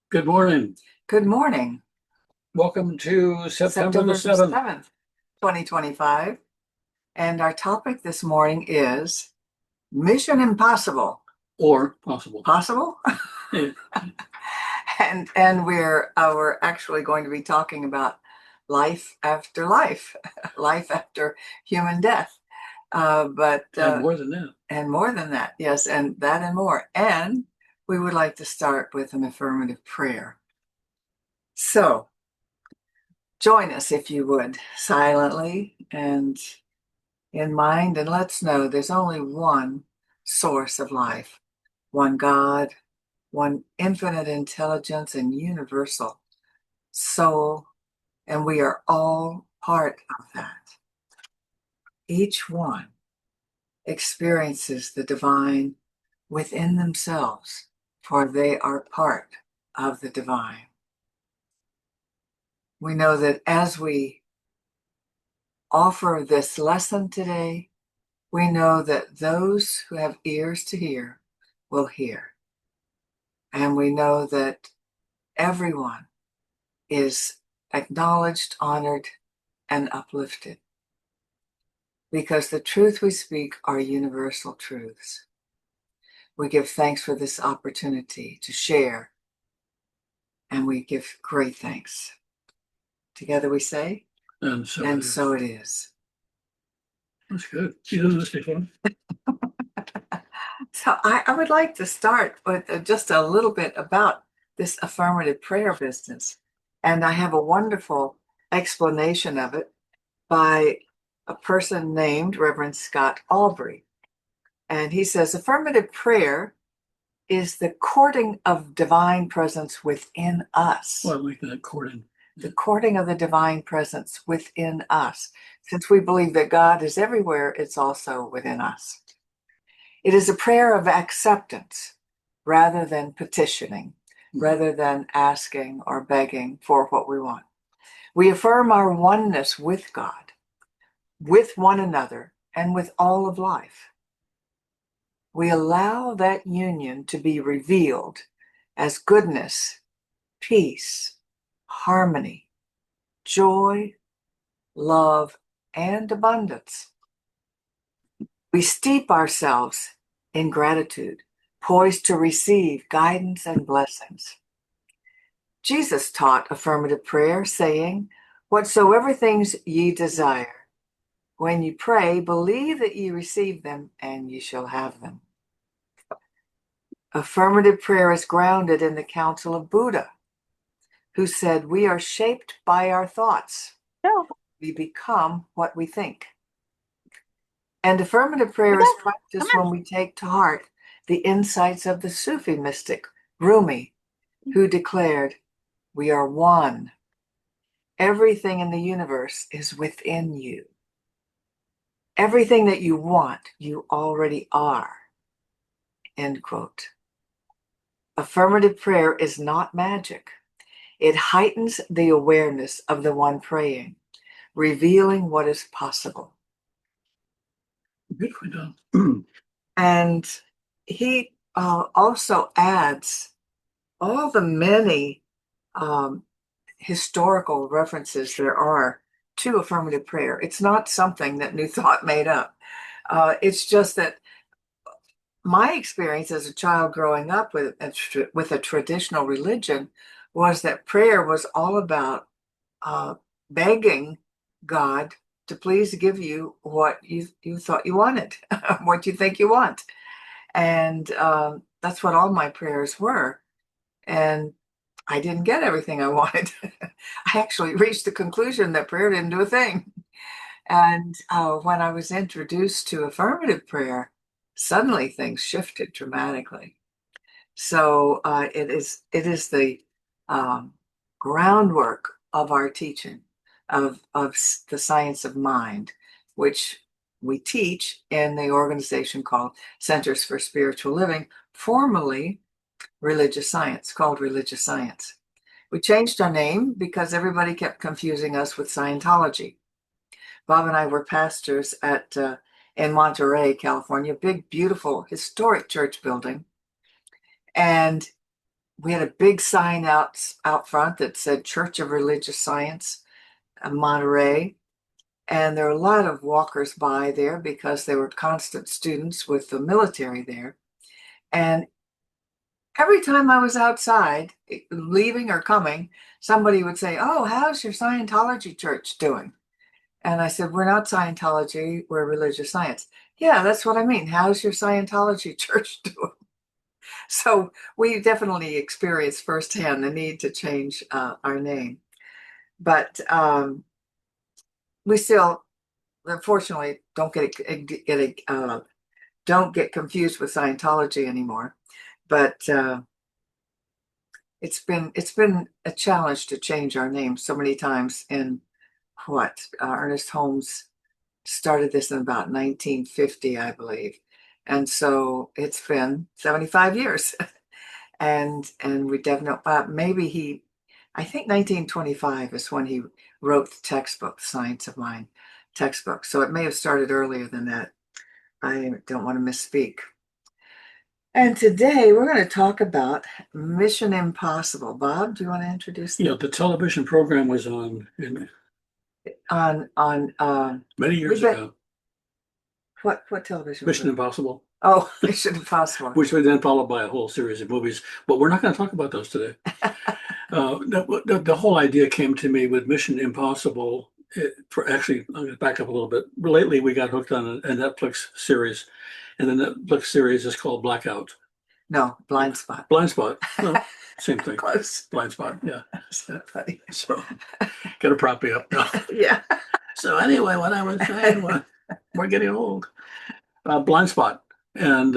Good morning. Good morning. Welcome to September the September 7th, 7th, 2025. And our topic this morning is Mission Impossible. or possible. Possible? Yeah. And we're actually going to be talking about life after life, life after human death. But And more than that. and more than that, yes, and that and more. And we would like to start with an affirmative prayer. So join us if you would, silently and in mind, and let's know there's only one source of life, one God, one infinite intelligence and universal soul, and we are all part of that. Each one experiences the divine within themselves, for they are part of the divine. We know that as we offer this lesson today, we know that those who have ears to hear will hear. And we know that everyone is acknowledged, honored, and uplifted because the truth we speak are universal truths. We give thanks for this opportunity to share, and we give great thanks. Together we say, And so and it is. so it is. That's good. You done this before? So I would like to start with just a little bit about this affirmative prayer business. And I have a wonderful explanation of it by a person named Reverend Scott Albury. And he says affirmative prayer is the courting of divine presence within us. Well, I like that courting. The courting of the divine presence within us. Since we believe that God is everywhere, it's also within us. It is a prayer of acceptance rather than petitioning, rather than asking or begging for what we want. We affirm our oneness with God, with one another, and with all of life. We allow that union to be revealed as goodness, peace, harmony, joy, love, and abundance. We steep ourselves in gratitude, poised to receive guidance and blessings. Jesus taught affirmative prayer, saying, "Whatsoever things ye desire, when ye pray, believe that ye receive them, and ye shall have them." Affirmative prayer is grounded in the counsel of Buddha, who said, "We are shaped by our thoughts. We become what we think." And affirmative prayer is practiced when we take to heart the insights of the Sufi mystic Rumi, who declared, "We are one. Everything in the universe is within you. Everything that you want, you already are." End quote. Affirmative prayer is not magic. It heightens the awareness of the one praying, revealing what is possible. Good for you. And he also adds all the many historical references there are to affirmative prayer. It's not something that New Thought made up. It's just that my experience as a child growing up with a traditional religion was that prayer was all about begging God to please give you what you thought you wanted, what you think you want. And that's what all my prayers were. And I didn't get everything I wanted. I actually reached the conclusion that prayer didn't do a thing. And when I was introduced to affirmative prayer, suddenly things shifted dramatically. So it is the um, groundwork of our teaching of the science of mind, which we teach in the organization called Centers for Spiritual Living, formerly religious science, called religious science. We changed our name because everybody kept confusing us with Scientology. Bob and I were pastors in Monterey, California, big, beautiful, historic church building. And we had a big sign out front that said Church of Religious Science in Monterey. And there were a lot of walkers by there because they were constant students with the military there. And every time I was outside, leaving or coming, somebody would say, "Oh, how's your Scientology church doing?" And I said, "We're not Scientology, we're religious science." "Yeah, that's what I mean. How's your Scientology church doing?" So we definitely experienced firsthand the need to change our name. But we still, unfortunately, don't get confused with Scientology anymore. But it's been a challenge to change our name so many times. In what Ernest Holmes started this in about 1950, I believe, and so it's been 75 years. And we definitely maybe I think 1925 is when he wrote the textbook, Science of Mind textbook. So it may have started earlier than that. I don't want to misspeak. And today we're going to talk about Mission Impossible. Bob, do you want to introduce Yeah, the television program was on on many years ago. What television was Mission it? Impossible, Oh, Mission Impossible. which was then followed by a whole series of movies. But we're not going to talk about those today. The whole idea came to me with Mission Impossible. For actually, I'm going to back up a little bit. Lately, we got hooked on a Netflix series, and the Netflix series is called Blackout. No, Blind Spot. Blind Spot. Well, same thing. Close. Blind Spot. Yeah. So funny. So, got to prop me up now. Yeah. So anyway, what I was saying was, we're getting old. Blind Spot, and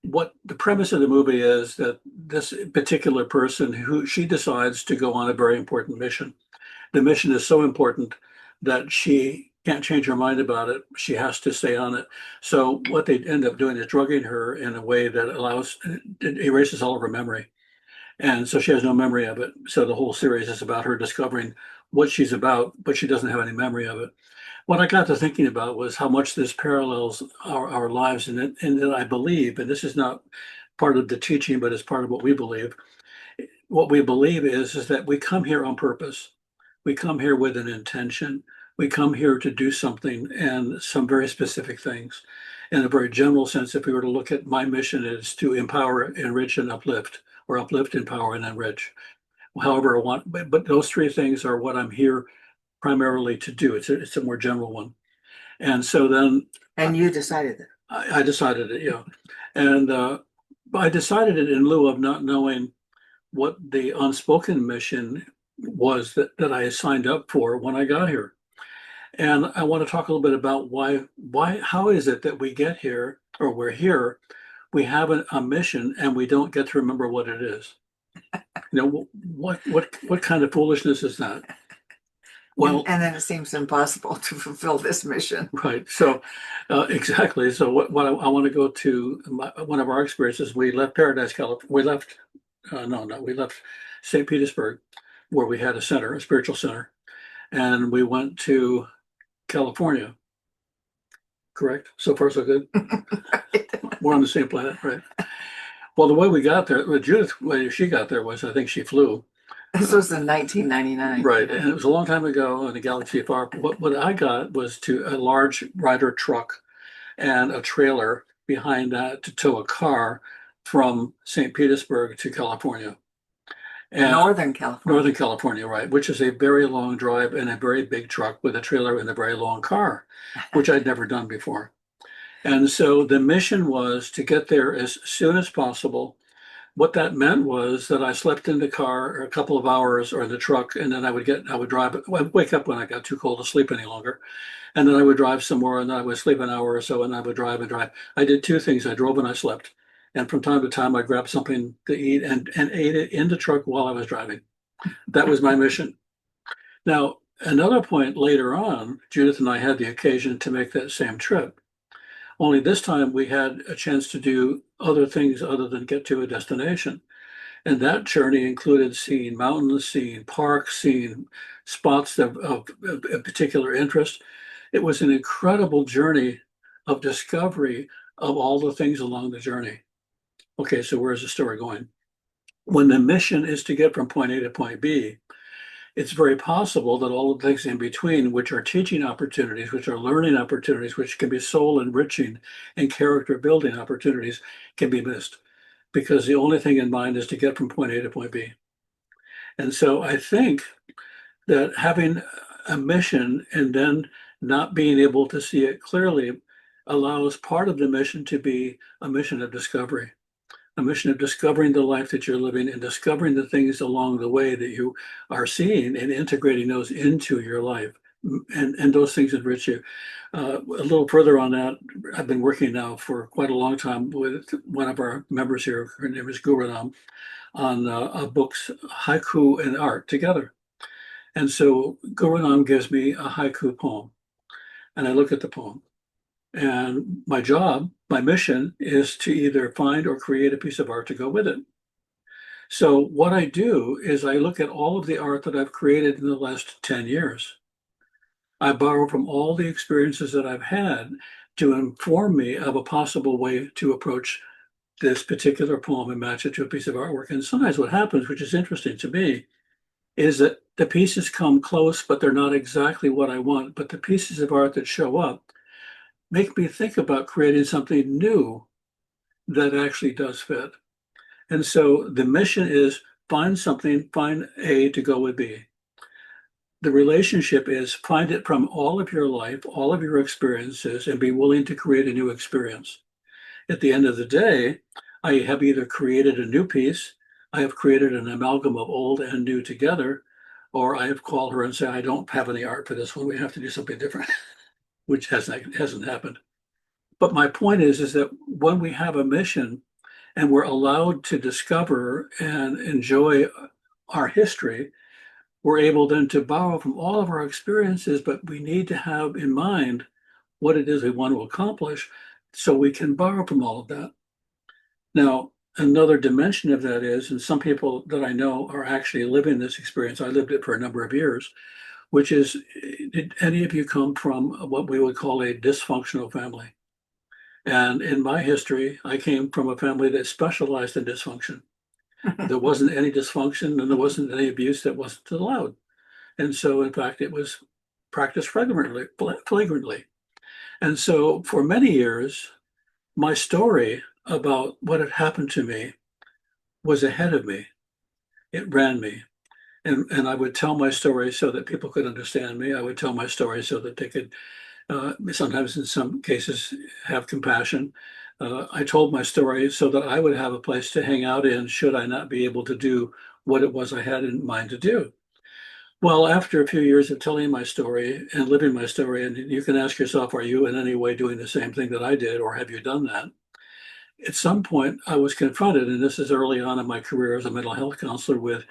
what the premise of the movie is that this particular person who she decides to go on a very important mission. The mission is so important that she can't change her mind about it. She has to stay on it. So what they end up doing is drugging her in a way that it erases all of her memory. And so she has no memory of it. So the whole series is about her discovering what she's about, but she doesn't have any memory of it. What I got to thinking about was how much this parallels our lives, and that I believe, and this is not part of the teaching, but it's part of what we believe. What we believe is that we come here on purpose. We come here with an intention. We come here to do something and some very specific things. In a very general sense, if we were to look at my mission is to empower, enrich, and uplift, or uplift, empower, and enrich. However I want, but those three things are what I'm here primarily to do. It's a more general one. And so then And you decided that. I decided it, yeah. And I decided it in lieu of not knowing what the unspoken mission was that I signed up for when I got here. And I want to talk a little bit about how is it that we get here, or we're here, we have a mission and we don't get to remember what it is. You know, what kind of foolishness is that? Well, And then it seems impossible to fulfill this mission. right. So, exactly. So, what I want to go to one of our experiences. We left Paradise, California. We left, no, we left St. Petersburg, where we had a spiritual center, and we went to California. Correct. So far, so good. We're on the same planet, right? Well, the way we got there, Judith, the way she got there was, I think she flew. This was in 1999. Right, and it was a long time ago in a galaxy far. What I got was to a large Ryder truck and a trailer behind that to tow a car from St. Petersburg to California. And Northern California. Northern California, right, which is a very long drive and a very big truck with a trailer and a very long car, which I'd never done before. And so the mission was to get there as soon as possible. What that meant was that I slept in the car a couple of hours or in the truck, and then I would drive. I'd wake up when I got too cold to sleep any longer, and then I would drive somewhere, and then I would sleep an hour or so, and I would drive and drive. I did two things: I drove and I slept, and from time to time I grabbed something to eat and ate it in the truck while I was driving. That was my mission. Now, another point later on, Judith and I had the occasion to make that same trip. Only this time we had a chance to do other things other than get to a destination. And that journey included seeing mountains, seeing parks, seeing spots of particular interest. It was an incredible journey of discovery of all the things along the journey. Okay, so where's the story going? when the mission is to get from point A to point B, it's very possible that all of the things in between, which are teaching opportunities, which are learning opportunities, which can be soul enriching and character building opportunities, can be missed because the only thing in mind is to get from point A to point B. And so I think that having a mission and then not being able to see it clearly allows part of the mission to be a mission of discovery, a mission of discovering the life that you're living and discovering the things along the way that you are seeing and integrating those into your life. And those things enrich you. A little further on that, I've been working now for quite a long time with one of our members here. Her name is Guranam, on books, haiku and art together. And so Guranam gives me a haiku poem, and I look at the poem. And my job, my mission is to either find or create a piece of art to go with it. So what I do is I look at all of the art that I've created in the last 10 years. I borrow from all the experiences that I've had to inform me of a possible way to approach this particular poem and match it to a piece of artwork. And sometimes what happens, which is interesting to me, is that the pieces come close, but they're not exactly what I want. But the pieces of art that show up make me think about creating something new that actually does fit. And so the mission is find something, find A to go with B. The relationship is find it from all of your life, all of your experiences, and be willing to create a new experience. At the end of the day, I have either created a new piece, I have created an amalgam of old and new together, or I have called her and said, I don't have any art for this one. We have to do something different, which hasn't happened. But my point is that when we have a mission and we're allowed to discover and enjoy our history, we're able then to borrow from all of our experiences, but we need to have in mind what it is we want to accomplish so we can borrow from all of that. Now, another dimension of that is, and some people that I know are actually living this experience, I lived it for a number of years, which is, did any of you come from what we would call a dysfunctional family? And in my history, I came from a family that specialized in dysfunction. There wasn't any dysfunction and there wasn't any abuse that wasn't allowed. And so, in fact, it was practiced flagrantly. And so, for many years, my story about what had happened to me was ahead of me. It ran me. And I would tell my story so that people could understand me. I would tell my story so that they could, sometimes in some cases, have compassion. I told my story so that I would have a place to hang out in should I not be able to do what it was I had in mind to do. Well, after a few years of telling my story and living my story, and you can ask yourself, are you in any way doing the same thing that I did, or have you done that? At some point, I was confronted, and this is early on in my career as a mental health counselor, with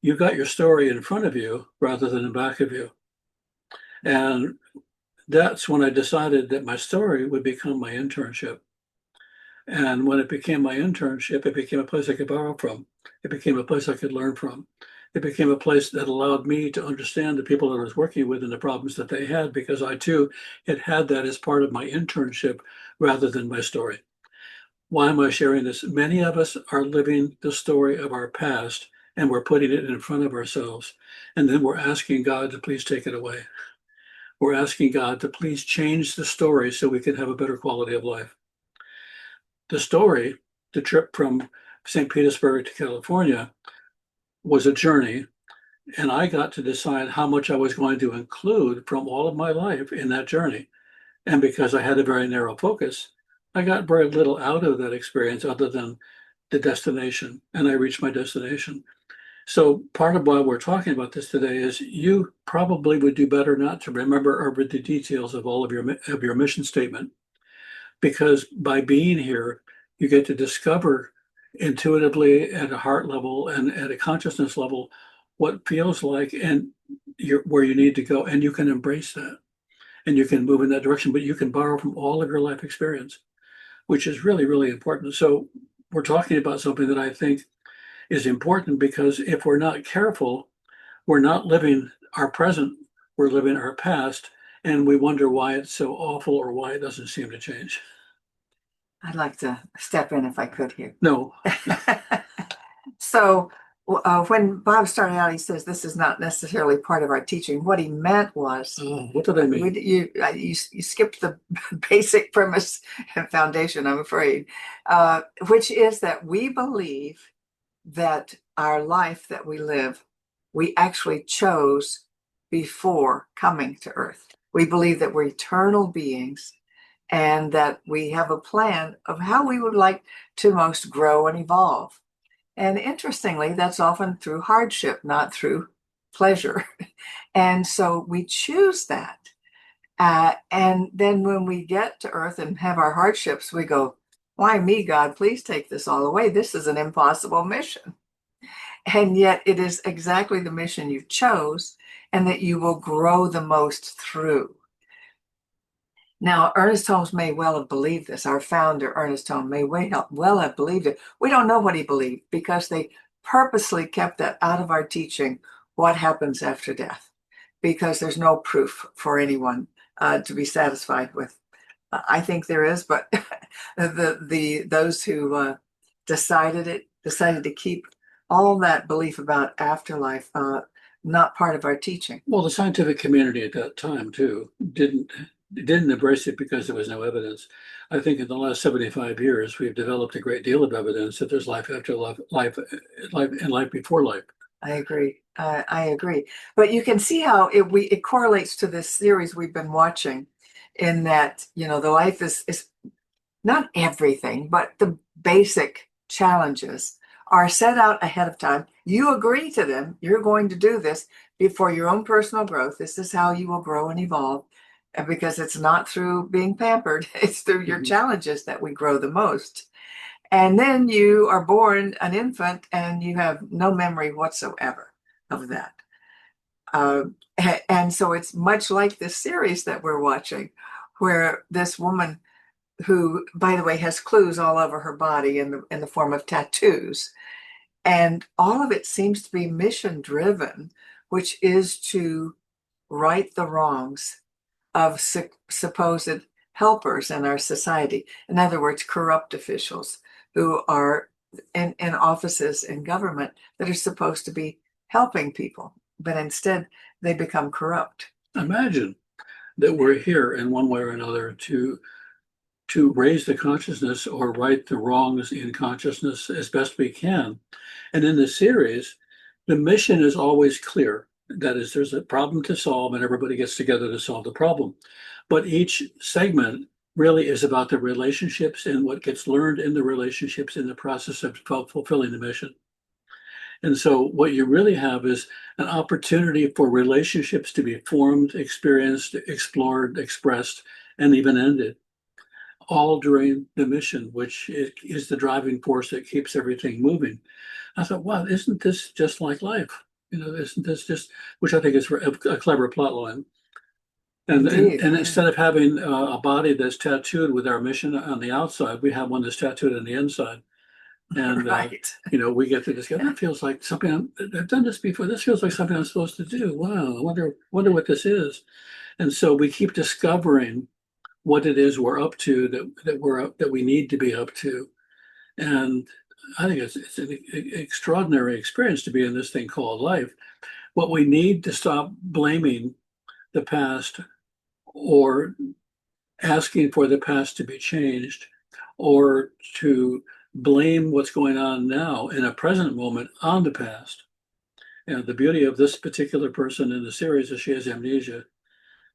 you got your story in front of you rather than in back of you. And that's when I decided that my story would become my internship. And when it became my internship, it became a place I could borrow from. It became a place I could learn from. It became a place that allowed me to understand the people that I was working with and the problems that they had, because I too had had that as part of my internship rather than my story. Why am I sharing this? Many of us are living the story of our past and we're putting it in front of ourselves. And then we're asking God to please take it away. We're asking God to please change the story so we can have a better quality of life. The story, the trip from St. Petersburg to California, was a journey, and I got to decide how much I was going to include from all of my life in that journey. And because I had a very narrow focus, I got very little out of that experience other than the destination, and I reached my destination. So part of why we're talking about this today is you probably would do better not to remember or read the details of all of your mission statement, because by being here, you get to discover intuitively at a heart level and at a consciousness level what feels like and where you need to go, and you can embrace that and you can move in that direction, but you can borrow from all of your life experience, which is really, really important. So we're talking about something that I think is important, because if we're not careful, we're not living our present, we're living our past, and we wonder why it's so awful or why it doesn't seem to change. I'd like to step in if I could here. No. So when Bob started out, he says this is not necessarily part of our teaching. What he meant was, What did I mean? you skipped the basic premise and foundation, I'm afraid, which is that we believe that our life that we live, we actually chose before coming to Earth. We believe that we're eternal beings and that we have a plan of how we would like to most grow and evolve. And interestingly, that's often through hardship, not through pleasure. And so we choose that. And then when we get to Earth and have our hardships, we go, why me, God? Please take this all away. This is an impossible mission. And yet it is exactly the mission you chose and that you will grow the most through. Now, Ernest Holmes may well have believed this. Our founder, Ernest Holmes, may well have believed it. We don't know what he believed because they purposely kept that out of our teaching, what happens after death, because there's no proof for anyone to be satisfied with. I think there is, but those who decided to keep all that belief about afterlife not part of our teaching. Well, the scientific community at that time too didn't embrace it because there was no evidence. I think in the last 75 years, we've developed a great deal of evidence that there's life after life and life before life. I agree. I agree. But you can see how it correlates to this series we've been watching, in that the life is not everything, but the basic challenges are set out ahead of time. You agree to them. You're going to do this for your own personal growth. This is how you will grow and evolve. And because it's not through being pampered, it's through your challenges that we grow the most. And then you are born an infant and you have no memory whatsoever of that. And so it's much like this series that we're watching, where this woman, who, by the way, has clues all over her body in the form of tattoos, and all of it seems to be mission driven, which is to right the wrongs of supposed helpers in our society. In other words, corrupt officials who are in offices in government that are supposed to be helping people, but instead they become corrupt. Imagine that we're here in one way or another to raise the consciousness or right the wrongs in consciousness as best we can. And in the series, the mission is always clear. That is, there's a problem to solve and everybody gets together to solve the problem. But each segment really is about the relationships and what gets learned in the relationships in the process of fulfilling the mission. And so what you really have is an opportunity for relationships to be formed, experienced, explored, expressed, and even ended, all during the mission, which is the driving force that keeps everything moving. I thought, wow, isn't this just like life? Isn't this just, which I think is a clever plot line. And instead of having a body that's tattooed with our mission on the outside, we have one that's tattooed on the inside. And right. We get to discuss. That feels like something I've done this before. This feels like something I'm supposed to do. Wow, I wonder what this is. And so we keep discovering what it is we're up to, that we need to be up to. And I think it's an extraordinary experience to be in this thing called life. What we need to stop blaming the past or asking for the past to be changed or to blame what's going on now in a present moment on the past. And the beauty of this particular person in the series is she has amnesia.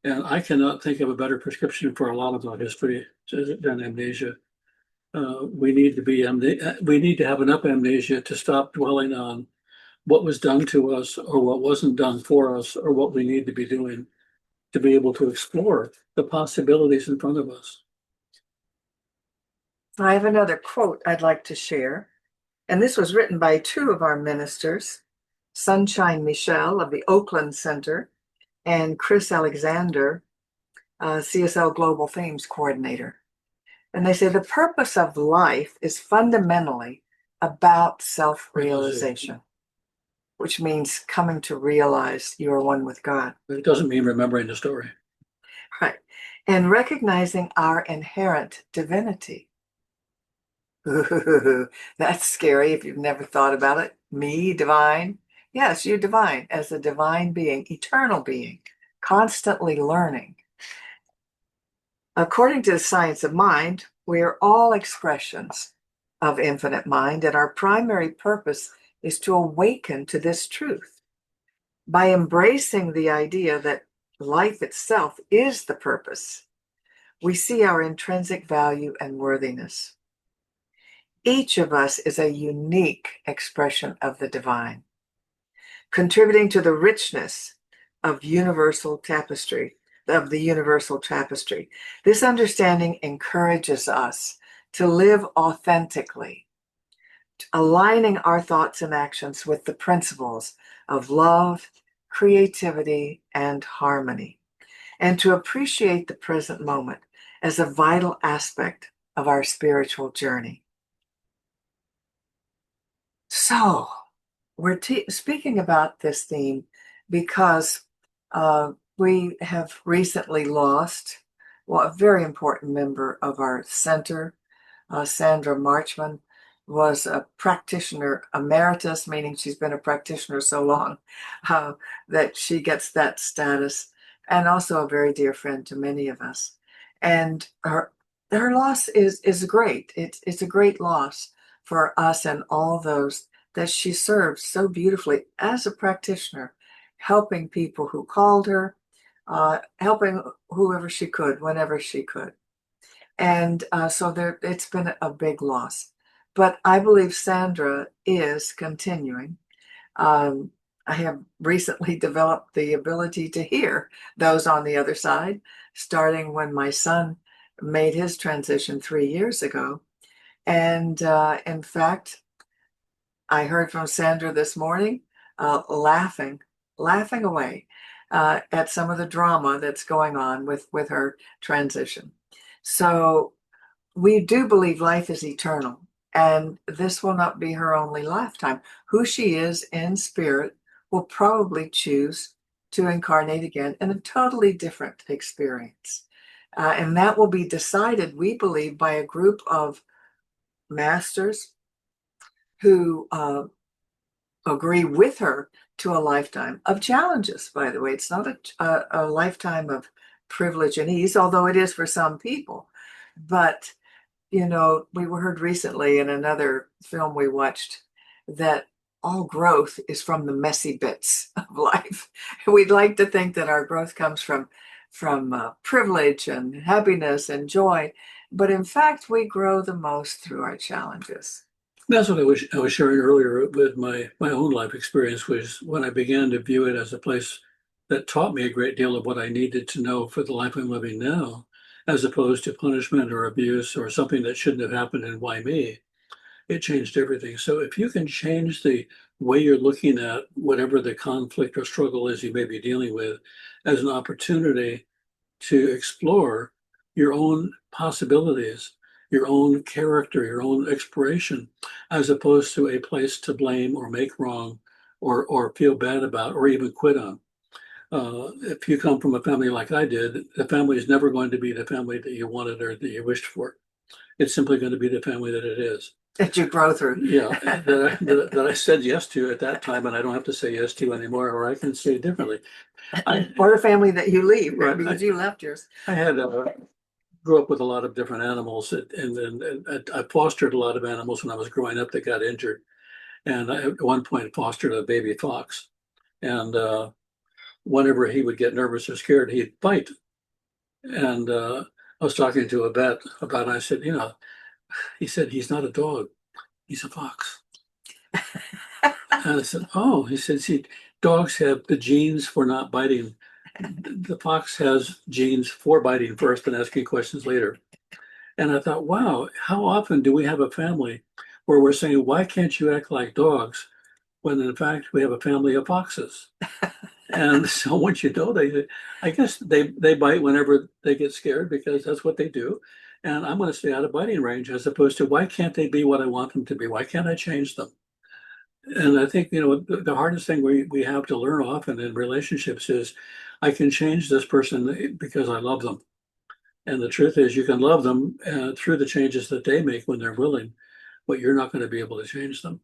And I cannot think of a better prescription for a lot of our history than amnesia. We need to have enough amnesia to stop dwelling on what was done to us or what wasn't done for us or what we need to be doing to be able to explore the possibilities in front of us. I have another quote I'd like to share, and this was written by two of our ministers, Sunshine Michelle of the Oakland Center and Chris Alexander, CSL Global Themes Coordinator. And they say the purpose of life is fundamentally about self-realization, which means coming to realize you are one with God. It doesn't mean remembering the story. Right. And recognizing our inherent divinity. Ooh, that's scary if you've never thought about it. Me, divine? Yes, you divine, as a divine being, eternal being, constantly learning. According to the science of mind, we are all expressions of infinite mind, and our primary purpose is to awaken to this truth. By embracing the idea that life itself is the purpose, we see our intrinsic value and worthiness. Each of us is a unique expression of the divine, contributing to the richness of universal tapestry, of the universal tapestry. This understanding encourages us to live authentically, aligning our thoughts and actions with the principles of love, creativity, and harmony, and to appreciate the present moment as a vital aspect of our spiritual journey. So, we're speaking about this theme because we have recently lost, well, a very important member of our center. Sandra Marchman was a practitioner emeritus, meaning she's been a practitioner so long uh, that she gets that status, and also a very dear friend to many of us. And her loss is great. It's a great loss for us and all those that she served so beautifully as a practitioner, helping people who called her, helping whoever she could, whenever she could. And so it's been a big loss. But I believe Sandra is continuing. Um, I have recently developed the ability to hear those on the other side, starting when my son made his transition 3 years ago. And in fact, I heard from Sandra this morning, laughing away at some of the drama that's going on with her transition. So we do believe life is eternal, and this will not be her only lifetime. Who she is in spirit will probably choose to incarnate again in a totally different experience. And that will be decided, we believe, by a group of masters who agree with her to a lifetime of challenges, by the way. It's not a lifetime of privilege and ease, although it is for some people. But, we were heard recently in another film we watched that all growth is from the messy bits of life. We'd like to think that our growth comes from privilege and happiness and joy, but in fact, we grow the most through our challenges. That's what I was sharing earlier with my own life experience was when I began to view it as a place that taught me a great deal of what I needed to know for the life I'm living now, as opposed to punishment or abuse or something that shouldn't have happened and why me. It changed everything. So if you can change the way you're looking at whatever the conflict or struggle is you may be dealing with as an opportunity to explore your own possibilities, your own character, your own exploration, as opposed to a place to blame or make wrong or feel bad about or even quit on. If you come from a family like I did, the family is never going to be the family that you wanted or that you wished for. It's simply going to be the family that it is. That you grow through. Yeah, that I said yes to at that time, and I don't have to say yes to anymore, or I can say it differently. Or the family that you leave, Right, because you left yours. I had grew up with a lot of different animals, and I fostered a lot of animals when I was growing up that got injured, and I at one point fostered a baby fox, and whenever he would get nervous or scared, he'd bite. And I was talking to a vet about it. I said, he said he's not a dog, he's a fox. And I said, oh, he said, see, dogs have the genes for not biting. The fox has genes for biting first and asking questions later. And I thought, wow, how often do we have a family where we're saying, why can't you act like dogs? When in fact we have a family of foxes. And so once you know, I guess they bite whenever they get scared because that's what they do. And I'm going to stay out of biting range as opposed to why can't they be what I want them to be? Why can't I change them? And I think, the hardest thing we have to learn often in relationships is I can change this person because I love them. And the truth is, you can love them through the changes that they make when they're willing, but you're not going to be able to change them.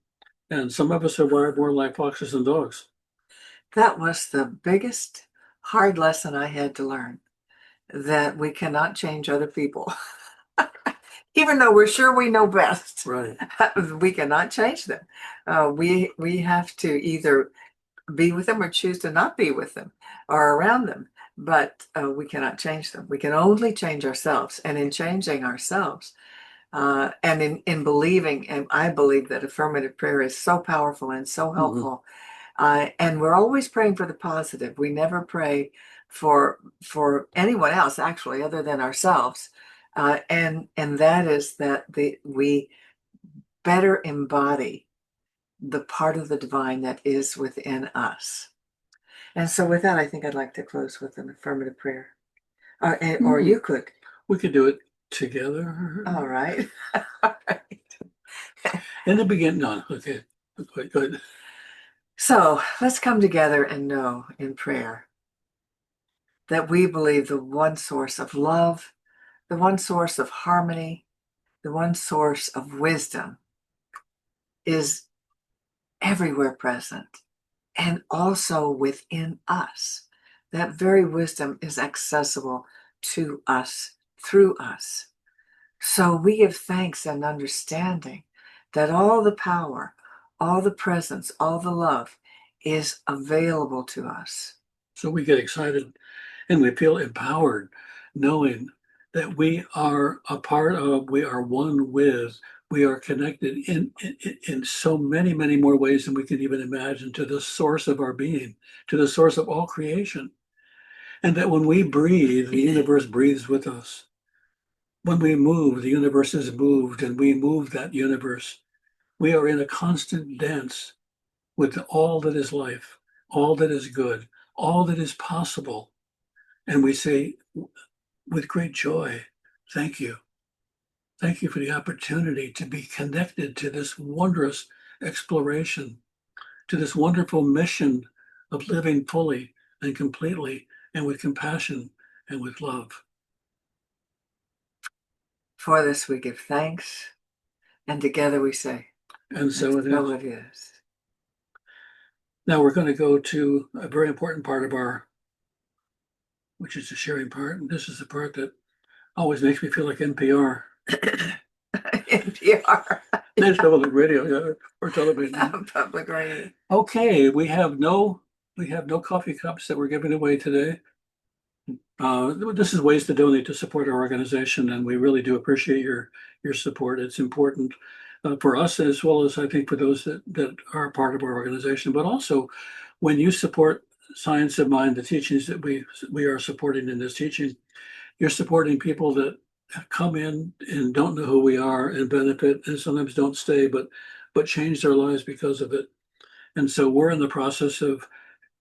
And some of us are wired more like foxes and dogs. That was the biggest hard lesson I had to learn, that we cannot change other people. Even though we're sure we know best, Right. we cannot change them. We have to either be with them or choose to not be with them or around them. But we cannot change them. We can only change ourselves. And in changing ourselves, and in believing, and I believe that affirmative prayer is so powerful and so Hmm. helpful. And we're always praying for the positive. We never pray for anyone else, actually, other than ourselves. And that is that we better embody the part of the divine that is within us. And so, with that, I think I'd like to close with an affirmative prayer. Or Hmm. you could. We could do it together. All right. All right. In the beginning, no, okay, good. So let's come together and know in prayer that we believe the one source of love, the one source of harmony, the one source of wisdom is everywhere present and also within us. That very wisdom is accessible to us through us. So we give thanks and understanding that all the power, all the presence, all the love is available to us. So we get excited and we feel empowered knowing that we are a part of, we are one with, we are connected in so many, many more ways than we can even imagine to the source of our being, to the source of all creation. And that when we breathe, the universe breathes with us. When we move, the universe is moved and we move that universe. We are in a constant dance with all that is life, all that is good, all that is possible. And we say with great joy, thank you. Thank you for the opportunity to be connected to this wondrous exploration, to this wonderful mission of living fully and completely and with compassion and with love. For this we give thanks, and together we say, And and so it so is. it is. Now we're going to go to a very important part of our, which is the sharing part. And this is the part that always makes me feel like NPR. NPR, National Public Radio, yeah, or television. public radio. Okay, we have no coffee cups that we're giving away today. This is ways to donate to support our organization, and we really do appreciate your support. It's important for us as well as I think for those that are part of our organization. But also, when you support Science of Mind, the teachings that we are supporting in this teaching, you're supporting people that come in and don't know who we are and benefit, and sometimes don't stay, but change their lives because of it. And so we're in the process of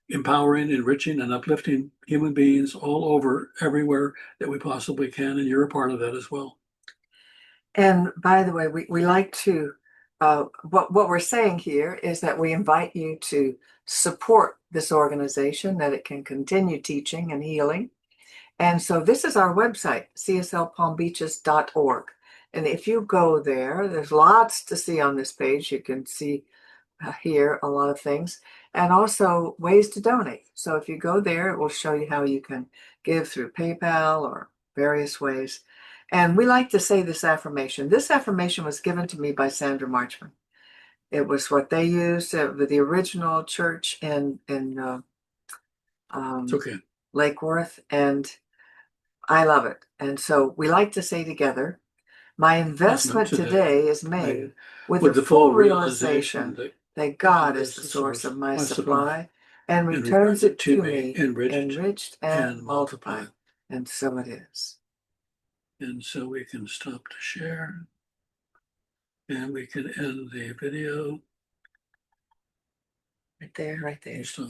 empowering, enriching, and uplifting human beings all over, everywhere that we possibly can. And you're a part of that as well. And by the way, we like to, what we're saying here is that we invite you to support this organization, that it can continue teaching and healing. And so this is our website, cslpalmbeaches.org. And if you go there, there's lots to see on this page. You can see here a lot of things and also ways to donate. So if you go there, it will show you how you can give through PayPal or various ways. And we like to say this affirmation. This affirmation was given to me by Sandra Marchman. It was what they used with the original church in It's um, okay. Lake Worth, and I love it. And so we like to say together, my Investment investment today today is made made with the with the full full realization realization that that God God is is the the source source of of my my supply supply and and returns returns it it to to me me enriched enriched and and multiplied. multiplied. And so it is. And so we can stop to share and we can end the video. Right there, right You there. stop.